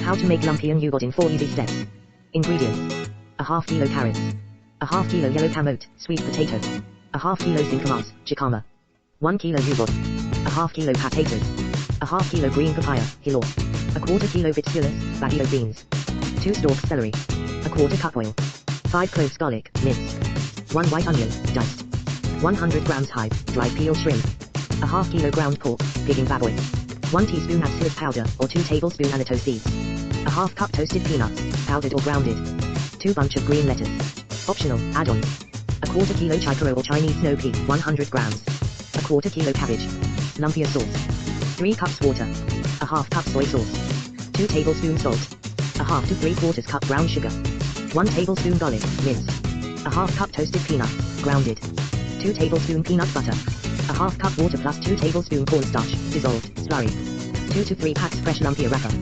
How to make Lumpiang Ubod in 4 easy steps. Ingredients. A half kilo carrots. A half kilo yellow camote, sweet potato. A half kilo singkamas, jicama. 1 kilo ubod. A half kilo patatas. A half kilo green papaya, hilaw. A quarter kilo bitsuelas, Baguio beans. 2 stalks celery. A quarter cup oil. 5 cloves garlic, minced. 1 white onion, diced. 100 grams hibe, dried peeled shrimp. A half kilo ground pork, pigue baboy. 1 teaspoon atsuete powder or 2 tablespoon annatto seeds. A half cup toasted peanuts, powdered or grounded. 2 bunch of green lettuce. Optional, add-ons. A quarter kilo chicharo or Chinese snow pea, 100 grams. A quarter kilo cabbage. Lumpia sauce. 3 cups water. A half cup soy sauce. 2 tablespoons salt. A half to 3/4 cup brown sugar. 1 tablespoon garlic, minced. A half cup toasted peanuts, grounded. 2 tablespoon peanut butter. A half cup water plus 2 tablespoon cornstarch, dissolved, slurry. 2 to 3 packs fresh lumpia wrapper.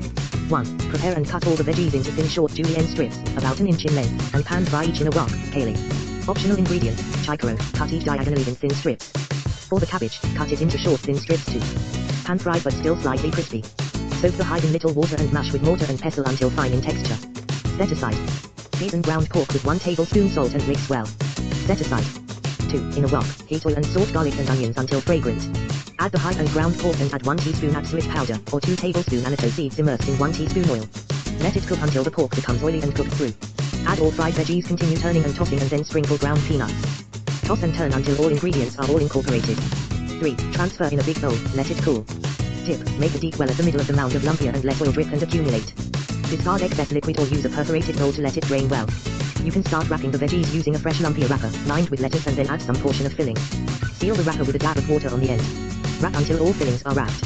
1. Prepare and cut all the veggies into thin short julienne strips, about an inch in length, and pan fry each in a wok, kale. Optional ingredients, chicharo, cut each diagonally in thin strips. For the cabbage, cut it into short thin strips too. Pan fry but still slightly crispy. Soak the hibe in little water and mash with mortar and pestle until fine in texture. Set aside. Season ground pork with 1 tablespoon salt and mix well. Set aside. 2. In a wok, heat oil and salt garlic and onions until fragrant. Add the hibe and ground pork and add 1 teaspoon atsuete powder or 2 tablespoon annatto seeds immersed in 1 teaspoon oil. Let it cook until the pork becomes oily and cooked through. Add all fried veggies, continue turning and tossing and then sprinkle ground peanuts. Toss and turn until all ingredients are all incorporated. 3. Transfer in a big bowl, let it cool. Tip, make a deep well at the middle of the mound of lumpia and let oil drip and accumulate. Discard excess liquid or use a perforated bowl to let it drain well. You can start wrapping the veggies using a fresh lumpia wrapper, lined with lettuce and then add some portion of filling. Seal the wrapper with a dab of water on the end. Wrap until all fillings are wrapped.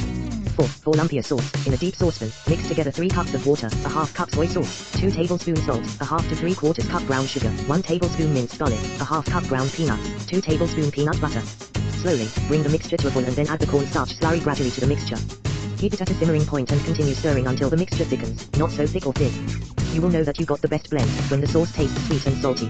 4. For lumpia sauce, in a deep saucepan, mix together 3 cups of water, a half cup soy sauce, 2 tablespoons salt, a half to 3/4 cup brown sugar, 1 tablespoon minced garlic, a half cup ground peanuts, 2 tablespoon peanut butter. Slowly, bring the mixture to a boil and then add the cornstarch slurry gradually to the mixture. Keep it at a simmering point and continue stirring until the mixture thickens, not so thick or thin. You will know that you got the best blend when the sauce tastes sweet and salty.